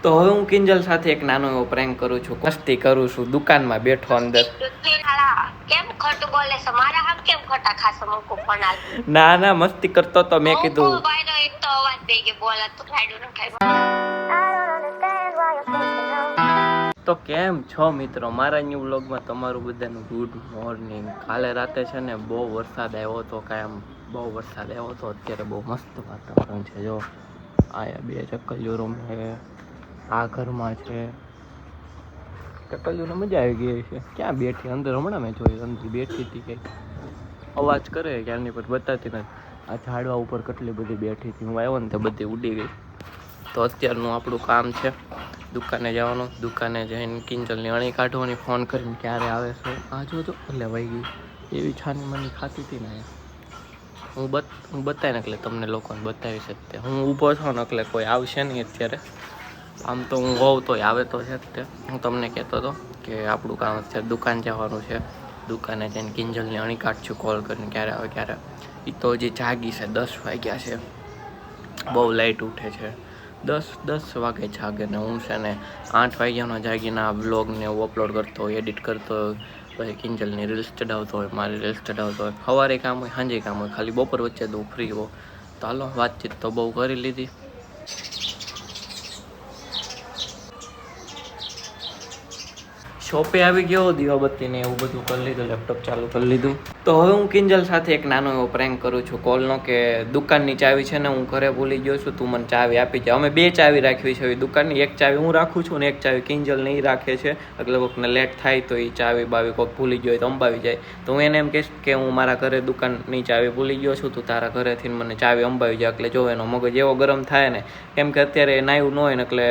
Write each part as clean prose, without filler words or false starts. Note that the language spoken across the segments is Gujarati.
તો હવે હું કિંજલ સાથે એક નાનો એવો પ્રેન્ક કરું છું, મસ્તી કરું છું દુકાનમાં બેઠો અંદર. કેમ ખોટું બોલે છે? મારા હાથ કેમ ખોટા ખાસો મૂકું ફોન આલ. ના ના મસ્તી કરતો તો મેં કીધું ભાઈનો એક તો અવાજ દે કે બોલા તો ખાડું ન ખાય. તો કેમ છો મિત્રો, મારા ન્યૂ વ્લોગમાં તમારું બધાનું ગુડ મોર્નિંગ. કાલે રાતે છે ને બહુ વરસાદ આવ્યો હતો, કાંઈ આમ બહુ વરસાદ આવ્યો હતો. અત્યારે બહુ મસ્ત વાતાવરણ છે. જો આયા બે ચકલીઓ રમે, આ ઘરમાં છે ચકલીઓને મજા આવી ગઈ છે. ક્યાં બેઠી અંદર? હમણાં મેં જોઈ અંદર બેઠી હતી, કંઈક અવાજ કરે ક્યારની પર બતાતી નથી. આ ઝાડવા ઉપર કેટલી બધી બેઠી હતી, હું આવ્યો ને તો બધી ઉડી ગઈ. તો અત્યારનું આપણું કામ છે દુકાને જવાનું. દુકાને જઈને કિંજલની અણી કાઢવાની, ફોન કરીને ક્યારે આવે છે. આ જો એટલે વહી ગઈ એવી છાની માની ખાતી હતી ને. હું બતાવીને એટલે તમને લોકોને બતાવીશ જ તે. હું ઊભો છું ને એટલે કોઈ આવશે નહીં અત્યારે. આમ તો હું હોઉં તોય આવે તો છે જ તે. હું તમને કહેતો હતો કે આપણું કામ અત્યારે દુકાન જવાનું છે. દુકાને જઈને કિંજલની અણી કાઢશું કોલ કરીને ક્યારે આવે ક્યારે. એ તો હજી જાગી છે, 10 વાગ્યા છે, બહુ લાઇટ ઉઠે છે. 10 વાગે જાગે ને હું છે ને 8 વાગ્યાનો જાગીને આ વ્લોગને અપલોડ કરતો હોય, એડિટ કરતો હોય, પછી કિંજલની રીલ્સ ચડાવતો હોય, મારી રીલ્સ ચડાવતો હોય. સવારે કામ હોય, સાંજે કામ હોય, ખાલી બપોર વચ્ચે તો ફ્રી હો. તો હાલો, વાતચીત તો બહુ કરી લીધી. શોપે આવી ગયો, દીવાબત્તીને એવું બધું કરી લીધું, લેપટોપ ચાલુ કરી લીધું. તો હવે હું કિંજલ સાથે એક નાનો એવો પ્રેન્ક કરું છું કોલનો, કે દુકાનની ચાવી છે ને હું ઘરે ભૂલી ગયો છું, તું મને ચાવી આપી જાય. અમે 2 ચાવી રાખવી છે દુકાનની. એક ચાવી હું રાખું છું ને એક ચાવી કિંજલ નહીં રાખે છે. એટલે કોઈકને લેટ થાય તો એ ચાવી બાવી કોઈક ભૂલી ગયો હોય તો અંબાવી જાય. તો હું એને એમ કહીશ કે હું મારા ઘરે દુકાનની ચાવી ભૂલી ગયો છું, તું તારા ઘરેથી મને ચાવી અંબાવી જાય. એટલે જો એનો મગજ એવો ગરમ થાય ને, કેમ કે અત્યારે નાયું ન હોય ને એટલે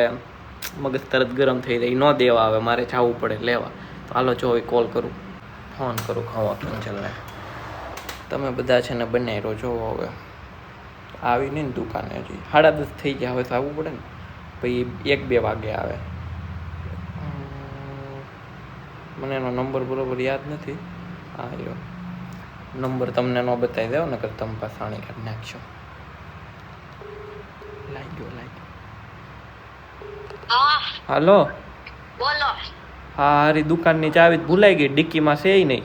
મગજ તરત ગરમ થઈ જાય. ન દેવા આવે, મારે જવું પડે લેવા. તો હાલો જો કોલ કરું, ફોન કરું ખાવા કિંજલને. તમે બધા છે ને બનાવી રહો. જોવો હવે આવી નહીં ને દુકાને, હજી 10:30 થઈ ગયા. હવે તો આવવું પડે ને. પછી 1-2 વાગે આવે. મને એનો નંબર બરોબર યાદ નથી. હા એવો નંબર તમને ન બતાવી દેવો ને કે તમે પાસાણી કરી નાખશો. લાગ્યો. હાલો બોલો. હા, હારી દુકાનની ચાવી ભૂલાઈ ગઈ, ડિક્કીમાં છે નહીં.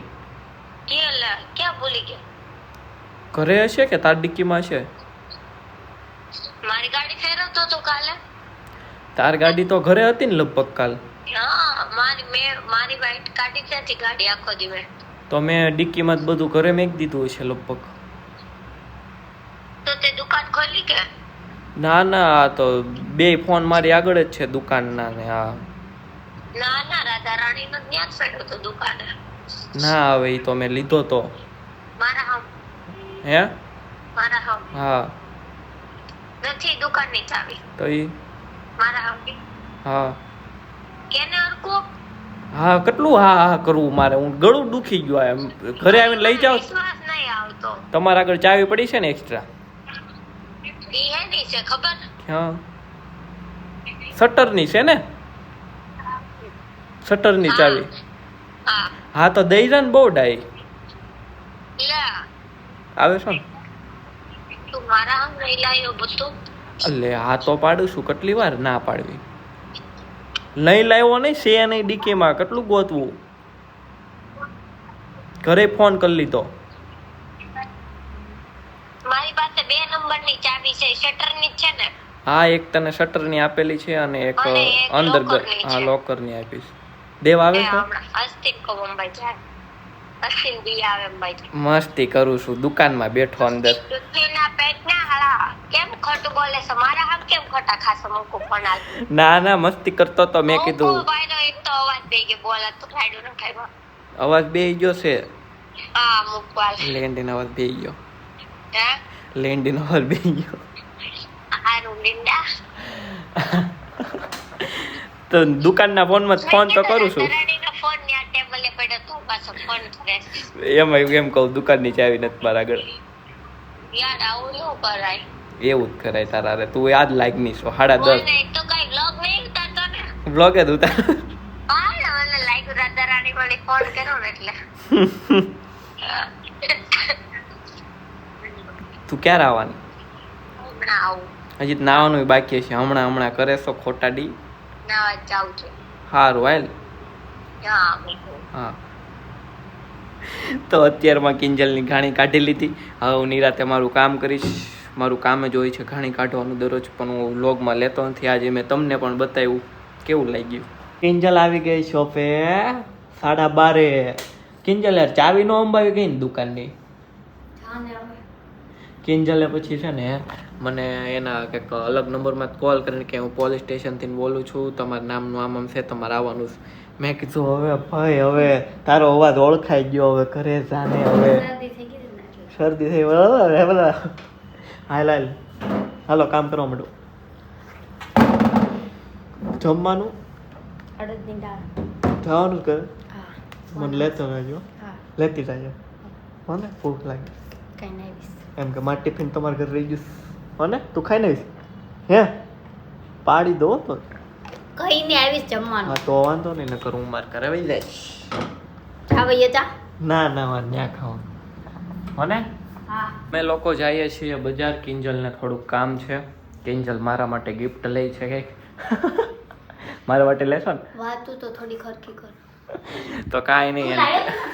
ક્યાં ભૂલી ગયો? ઘરે હશે કે તાર ડિક્કીમાં છે? મારી ગાડી ફેરવતો તો કાલે. તાર ગાડી તો ઘરે હતી ને લગભગ કાલ. હા, મારી વાઈટ ગાડી ક્યાંથી ગાડી આખો દિવસ. તો મેં ડિક્કીમાં જ બધું ઘરે મેકી દીધું હશે લગભગ. તો તે દુકાન ખોલી કે? ના, તો 2 ફોન મારી આગળ જ છે દુકાનના ને. હા ના રાધા રાણી નો ત્યાં જ પડ્યો તો દુકાને. ના, હવે એ તો મેં લીધો તો. મારા હમ. હે? મારા હમ. હા. નથી દુકાનની ચાવી. તો ઈ મારા હમ. હા. કેને અરકો? હા, કેટલું હા કરવું મારે? હું ગળું દુખી ગયો. એમ ઘરે આવીને લઈ જાવ. વિશ્વાસ નહીં આવતો. તમારા આગળ ચાવી પડી છે ને એક્સ્ટ્રા? ઈ હેની છે ખબર? હા, શટરની છે ને, શટરની ચાવી. હા તો દઈ જા ને, બહુ ડાઈ આવે છે ને. તું મારા હમ નહીં લાયો બધું. એટલે હા તો પાડું છું, કેટલી વાર ના પાડવી. નહીં લાવ્યો નહીં, છે નહીં ડીકીમાં, કેટલું ગોતવું. ઘરે ફોન કરી લીધો. મારી પાસે 2 નંબરની ચાવી છે, શટરની જ છે ને? હા, એક તને શટરની આપેલી છે અને એક અંદર હા લોકરની આપીશ. દેવ આવે છે? અસ્તિન કો મુંબઈ જાય. અસ્તિન બી આવે મુંબઈ. મસ્તી કરું છું દુકાનમાં બેઠો અંદર. દુધીના પેટના હળા કેમ ખોટું બોલે છે? મારા હાથ કેમ ખોટા ખાસો મૂકું ફોન આલ. ના મસ્તી કરતો તો મેં કીધું ભાઈનો એક તો અવાજ દે કે બોલા તો ખાડું ન ખાય. અવાજ બેહી ગયો છે. હા, મૂકવાલ. લેન્ડીનો અવાજ બેહી ગયો. હે? લેન્ડીનો અવાજ બેહી ગયો. હારું લીંડા. તો દુકાનના ફોનમાં ફોન તો કરું છું. રાણીનો ફોન ને આ ટેબલે પડ્યો તું પાછો ફોન કરે. એમ કહું દુકાનની ચાવી નથી મારા આગળ. યાર આવું ન કરાય. એવું જ કરાય તારા રે. તું યાદ લાગની છો. 10:30 તો કઈ વ્લોગ નહીં ઉતારતો ને? વ્લોગ જ ઉતાર. હા, મને લાગ્યું રાધા રાણી વાળી ફોન કર્યો ને એટલે. તું ક્યારે આવવાની? હમણાં આવું. હજી નાવાનું બાકી છે. હમણાં કરે છો ખોટા ડી. ના જાઉં છું. સારું હાલ. હા મૂકું. હા તો અત્યારમાં કિંજલની ઘાણી કાઢી લીધી. હવે હું નિરાતે મારું કામ કરીશ. મારું કામ જ હોય છે ઘાણી કાઢવાનું દરરોજ, પણ હું વ્લોગમાં લેતો નથી. આજે મેં તમને પણ બતાવ્યું. કેવું લાગ્યું? કિંજલ આવી ગઈ શોપે 12:30. કિંજલ યાર ચાવી નો અંબાવી ગઈ ને દુકાનની. કિંજલે પછી છે ને મને એના કંઈક અલગ નંબરમાં કોલ કરીને કે હું પોલીસ સ્ટેશનથી બોલું છું, તમારું નામનું આમ છે, તમારે આવવાનું છે. મેં કીધું હવે ભાઈ હવે તારો અવાજ ઓળખાઈ ગયો, હવે ઘરે જાને. હવે શરદી થઈ બધા. હાલ હાલો કામ કરવા માંડો. જમવાનું જવાનું કરે મને લેતો રહેજો, લેતી રહેજો હો ને. ભૂખ લાગે એમ કે મારું ટિફિન તમારે ઘરે રહી ગયું હો ને, તું ખાઈ ને આવીશ હે? પાડી દો તો કઈ ને આવીશ જમવાનું. હા તો વાંધો નહીં, નકર હું માર ઘરે વહી જઈશ. જાવઈએ જા. ના ના મારે ત્યાં ખાવાનું હો ને. હા અમે લોકો જઈએ છીએ બજાર. કિંજલને થોડુંક કામ છે. કિંજલ મારા માટે ગિફ્ટ લઈ છે કંઈક. મારા માટે લેશો ને? વાતું તો થોડી ખરખી કર. તો કાંઈ નહીં.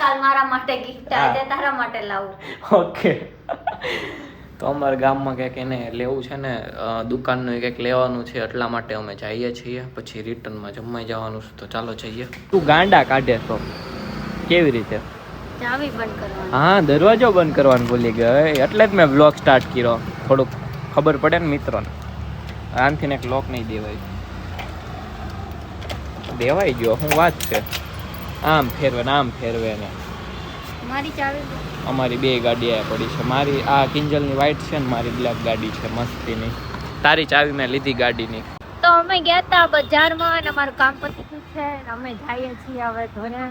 કાલ મારા માટે ગિફ્ટ આજે તારા માટે લાવું. ઓકે. તો અમારા ગામમાં કંઈક એને લેવું છે ને, દુકાનનું કંઈક લેવાનું છે, એટલા માટે અમે જઈએ છીએ. પછી રિટર્નમાં જમવા જવાનું છે, તો ચાલો જઈએ. તું ગાંડા કાઢે છો કેવી રીતે? ચાવી બંધ કરવાની. હા દરવાજો બંધ કરવાનું ભૂલી ગયો, એટલે જ મેં બ્લોગ સ્ટાર્ટ કર્યો. થોડુંક ખબર પડે ને મિત્રોને. આનથી ને એક લોક નહીં દેવાય. દેવાઈ ગયો શું વાત છે? આમ ફેરવે ને આમ ફેરવે ને. મારી ચાવી અમારી બે ગાડી આ પડી છે. મારી આ કિંજલની વ્હાઈટ છે ને મારી બ્લેક ગાડી છે મસ્તીની. તારી ચાવી મેં લીધી ગાડીની. તો અમે ગયા હતા બજારમાં અને અમારું કામ પતી ગયું છે અને અમે જઈએ છીએ હવે ઘરે.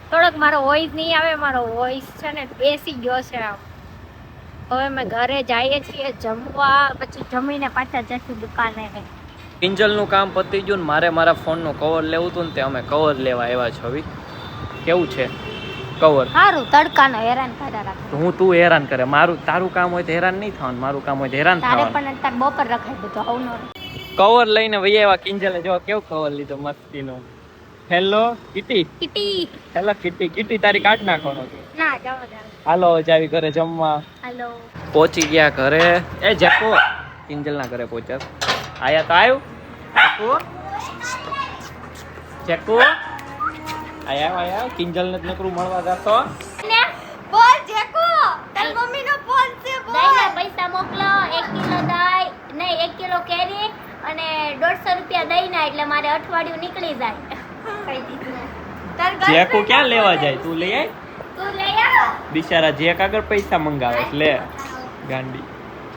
થોડોક મારો વોઇસ નહીં આવે, મારો વોઇસ છે ને બેસી ગયો છે આમ. હવે અમે ઘરે જઈએ છીએ જમવા, પછી જમીને પાછા જઈશું દુકાને. કિંજલનું કામ પતી ગયું ને મારે મારા ફોનનું કવર લેવું હતું ને તે અમે કવર લેવા આવ્યા છવી. કેવું છે કવર? સારું, તડકાનો હેરાન કર્યા રાખે. તો તું હેરાન કરે. તારું કામ હોય તો હેરાન નહીં થવાનું, મારું કામ હોય તો હેરાન તારે થવાનું. પણ તાર બપોર રખાઈ દીધું આવું ન. કવર લઈને વહી આવ્યા. કિંજલે જો કેવું કવર લીધો મસ્તીનો. Hello kitty. Kitty. Hello kitty. Kitty તારી કાઢ નાખવાનો છે. ના જાવ જાવ. હાલો જાવી ઘરે જમવા. હાલો. પહોંચી ગયા ઘરે. એ જેકો કિંજલના ઘરે પહોંચ્યા. આયા તો આવ્યું જેકો. આયા કિંજલને જ નકરું મળવા જતો. બોલ જેકો, તાર મમ્મીનો ફોન છે. બોલ દઈને પૈસા મોકલો. 1 કિલો દહીં નહીં 1 કિલો કેરી અને 150 રૂપિયા દઈને, એટલે મારે અઠવાડિયું નીકળી જાય. કહી દીધું. જેકો ક્યાં લેવા જાય? તું લઈ આય. તું લઈ આવ. બિચારા જેક આગળ પૈસા મંગાવે લે ગાંડી.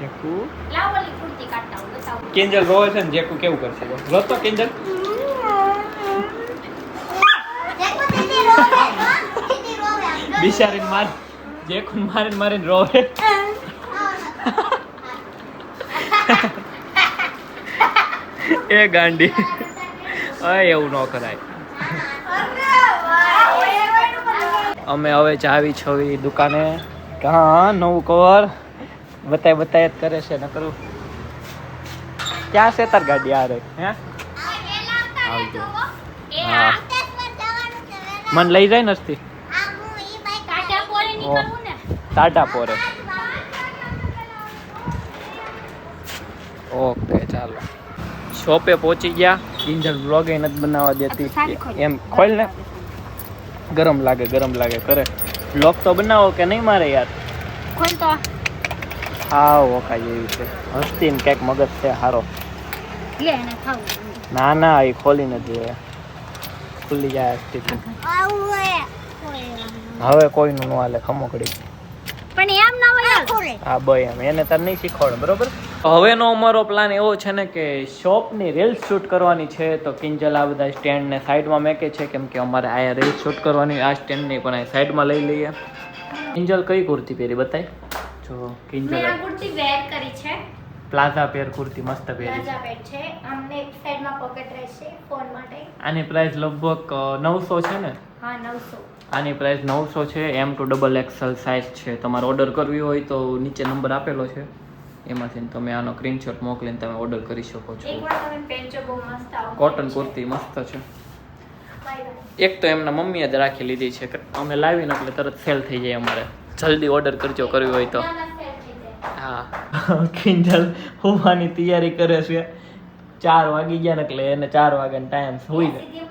જેકુ લાવ ઓલી કુર્તી કાઢતા હું બતાવું. કિંજલ રોવે છે ને જેકુ કેવું કરશે? રોતો કિંજલ. જેકો દીદી રોવે, દીદી રોવે. બિચારીને માર જેકુ મારીને રોવે. એ ગાંડી. એવું ન કરાય. અમે હવે જાવી છવી દુકાને. હા નવું કવર બતાય જ કરે છે. ન કરું ક્યાં છે તાર ગાડી? આ રે હે આવજો. હા મને લઈ જાય નસ્તી ટાટા પોરે. ઓકે ચાલો શોપે પહોંચી ગયા. કિંજલ વ્લોગ એ નથી બનાવવા દેતી. એમ ખોલ ને. ગરમ લાગે કરે. વ્લોગ તો બનાવો કે નહીં મારે યાર? ખોલ તો. હા ઓકા જેવી છે. હસ્તી ને કંઈક મગજ છે હારો. લે એને ખાવું. ના એ ખોલીને જોઈએ. ખુલ્લી જાય હસ્તી. હવે કોઈનું ન હાલે ખમોકડી. પણ એમ ના હોય ખોલે. હા ભાઈ એમ એને તાર નહીં શીખવાડે બરોબર. હવેનો અમારો પ્લાન એવો છે ને કે શોપની રીલ્સ શૂટ કરવાની છે. તો કિંજલ આ બધા સ્ટેન્ડને સાઈડમાં મેકે છે, કેમ કે અમારે આ રીલ્સ શૂટ કરવાની. આ સ્ટેન્ડને પણ આ સાઈડમાં લઈ લઈએ. કિંજલ કઈ કુર્તી પહેરી બતાય? જો કિંજલ મેં આ કુર્તી વેર કરી છે. પ્લાઝા પેર કુર્તી મસ્ત પહેરી છે. પ્લાઝા પેર છે. આમને એક સાઈડમાં પોકેટ રહેશે ફોન માટે. આની પ્રાઇસ લગભગ 900 છે ને? હા 900. આની પ્રાઇસ 900 છે. M to XXL સાઇઝ છે. તમારે ઓર્ડર કરવી હોય તો નીચે નંબર આપેલો છે. એમાંથી તમે આનો સ્ક્રીનશોટ મોકલીને તમે ઓર્ડર કરી શકો છો. એકવાર તમે પહેરજો, બહુ મસ્ત આવશે. કોટન કુર્તી મસ્ત છે. એક તો એમના મમ્મીએ જ રાખી લીધી છે કે અમે લાવીને એટલે તરત સેલ થઈ જાય અમારે. જલ્દી ઓર્ડર કરજો કરવી હોય તો. હા કિંજલ હોવાની તૈયારી કરે છે. 4 વાગી ગયા ને એટલે એને 4 વાગ્યાનો ટાઈમ હોઈ જાય.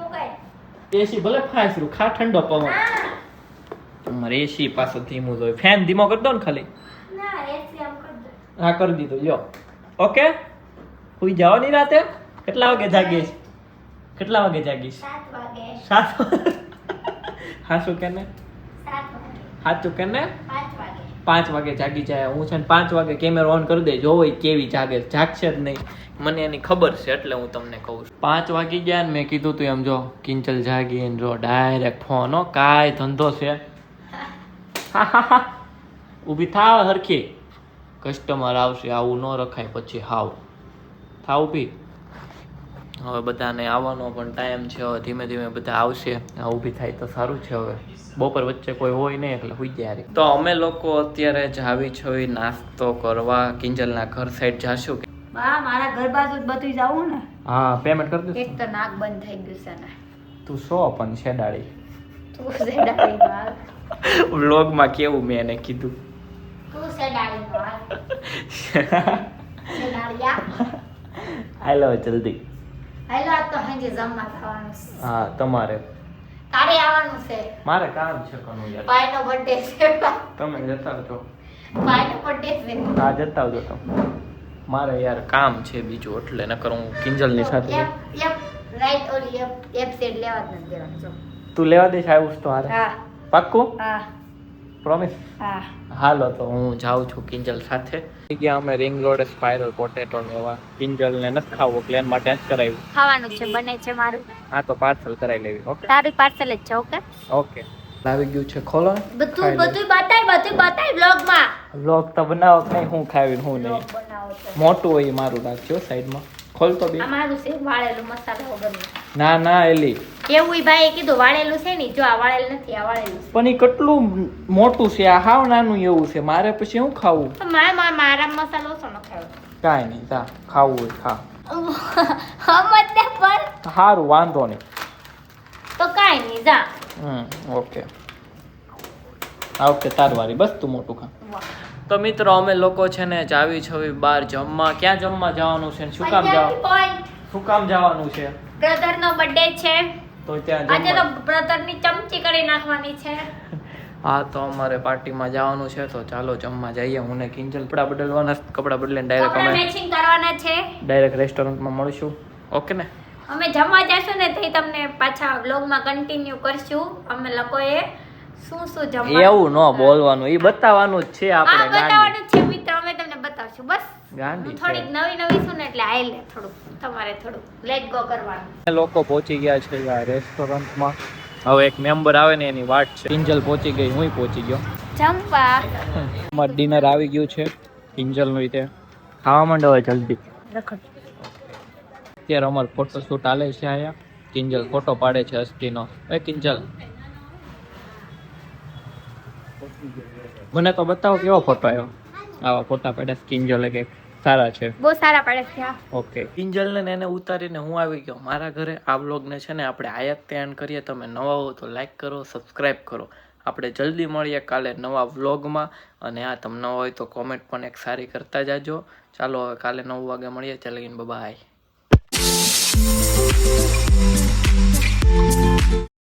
એસી ભલે ફાયસરું ખા ઠંડો પવન. તમારે એસી પાછો ધીમું જોઈએ. ફેન ધીમો કરી દો ને ખાલી. હા કરી દીધું લ્યો. ઓકે હુઈ જાઓ ની રાતે. કેટલા વાગે જાગીશ? કેટલા વાગે જાગીશ? 7 વાગે. 7 હાસુ કે ને? 7 વાગે. સાચું કે ને? 5 વાગે. 5 વાગે જાગી જાય. હું છે ને 5 વાગે કેમેરો ઓન કરી દે જોવો કેવી જાગે. જાગશે જ નહીં, મને એની ખબર છે એટલે હું તમને કહું છું. 5 વાગી ગયા ને મેં કીધું તું એમ જો કિંચલ જાગી ને જો ડાયરેક્ટ ફોન. હો કાંઈ ધંધો છે. ઊભી થાવ હરખી. કસ્ટમર આવશે, આવું ન રખાય પછી. હાવ થાવ ઊભી. હવે બધાને આવવાનો પણ ટાઈમ છે. હવે ધીમે ધીમે બધા આવશે. ઊભી થાય તો સારું છે. હવે બપોર વચ્ચે કોઈ હોય નહીં એટલે હુઈ જાય. તો અમે લોકો અત્યારે જાવી છીએ નાસ્તો કરવા. કિંજલના ઘર સાઈડ જાશું. બા મારા ઘર બાજુ બધું જાવું ને. હા પેમેન્ટ કરી દે. એક તો નાક બંધ થઈ ગયું છે ને. તું સો પણ છેડાડી. તું સેડાડી માર. વ્લોગમાં કેવું મેં એને કીધું. તું સેડાડી માર. સેડાડિયા. હાલો જલ્દી. હાલો આજ તો હાંજે જમવા જવાનું છે. હા તમારે. તારે આવવાનું છે. મારે કામ છે કનું યાર. ભાઈનો બર્થડે છે. તમે જતા આવજો. ભાઈનો બર્થડે છે. હા જતા આવજો તમે. મારે યાર કામ છે બીજું એટલે નકર હું કિંજલની સાથે. રાઈટ ઓલી એપ સેટ લેવા જ નથી દેવાનું જો. તું લેવા દઈશ આવું તો હારે. હા પાક્કું? હા પ્રોમિસ? હા. હાલો તો હું જાઉં છું કિંજલ સાથે. ગયા અમે રિંગ રોડ સ્પાઇરલ પોટેટો લેવા. કિંજલને નથી ખાવું એટલે એના માટે જ કરાવ્યું. ખાવાનું છે, બને છે મારું. હા તો પાર્સલ કરાવી લેવી. ઓકે તારું પાર્સલ જ છે. ઓકે ઓકે આવી ગયું છે. ખોલો. બધું બતાય બ્લોગમાં. વ્લોગ તો બનાવો કે નહીં, હું ખાવી હું નહીં. બનાવો છે. મોટું હોય એ મારું રાખજો સાઈડમાં. ખોલ તો બી. આ મારું છે વાળેલું મસાલા વગરનું. ના ના એલી એવું ભાઈએ કીધું વાળેલું છે ને. જો આ વાળેલ નથી, આ વાળેલું છે. પણ એ કેટલું મોટું છે. આ હાવ નાનું એવું છે. મારે પછી હું ખાવું? તો મારા મસાલો ઓછો ન ખાયો. કાંઈ નહીં તા ખાવું હોય ખા. હમત પર સારું વાંધો નહીં. તો કાઈ નહીં જા. ઓકે આ વખતે તારવારી બસ તું મોટું ખા. તો મિત્રો અમે લોકો છે ને જાવી છવી બહાર જમવા. ક્યાં જમવા જવાનું છે? શું કામ જવાનું? શું કામ જવાનું છે? બ્રધર નો બર્થડે છે તો ત્યાં આજે તો બ્રધર ની ચમચી કરી નાખવાની છે. હા તો અમારે પાર્ટીમાં જવાનું છે તો ચાલો જમવા જઈએ. હું ને કિંજલ કપડા બદલવાના. કપડા બદલીને ડાયરેક્ટ કપડા અમે મેચિંગ કરવાના છે. ડાયરેક્ટ રેસ્ટોરન્ટમાં મળશું. ઓકે ને? અમે જમવા જશું ને તો તમને પાછા વ્લોગમાં કન્ટિન્યુ કરશું. અમે લોકોએ શું શું જમવાનું. એવું ન બોલવાનું, એ બતાવવાનું જ છે આપણે. આ બતાવવાનું છે મિત્ર. અમે તમને બતાવશું બસ. ગાંડી થોડીક નવી છું ને એટલે આઈ લે થોડુંક તમારે થોડુંક લેટ ગો કરવાનું. લોકો પહોંચી ગયા છે આ રેસ્ટોરન્ટમાં. હવે એક મેમ્બર આવે ને એની વાટ છે. કિંજલ પહોંચી ગઈ, હું પહોંચી ગયો. જમવા અમાર ડિનર આવી ગયું છે. કિંજલનું રીતે ખાવા માંડો હવે જલ્દી. અત્યારે અમારો ફોટો શૂટ હાલે છે અહીંયા. કિંજલ ફોટો પાડે છે અસ્થિનો. એ કિંજલ મને તો બતાવો કેવો ફોટો આવ્યો. આવા ફોટા પાડે કિંજલ કે સારા છે. બહુ સારા પડે છે. ઓકે કિંજલને ને એને ઉતારીને હું આવી ગયો મારા ઘરે. આ વ્લોગને છે ને આપણે આયત એન્ડ કરીએ. તમે નવા હો તો લાઈક કરો, સબસ્ક્રાઈબ કરો. આપણે જલ્દી મળીએ કાલે નવા વ્લોગમાં. અને આ તમને હોય તો કોમેન્ટ પણ એક સારી કરતા જાજો. ચાલો હવે કાલે 9 વાગે મળીએ. ચાલો બાય.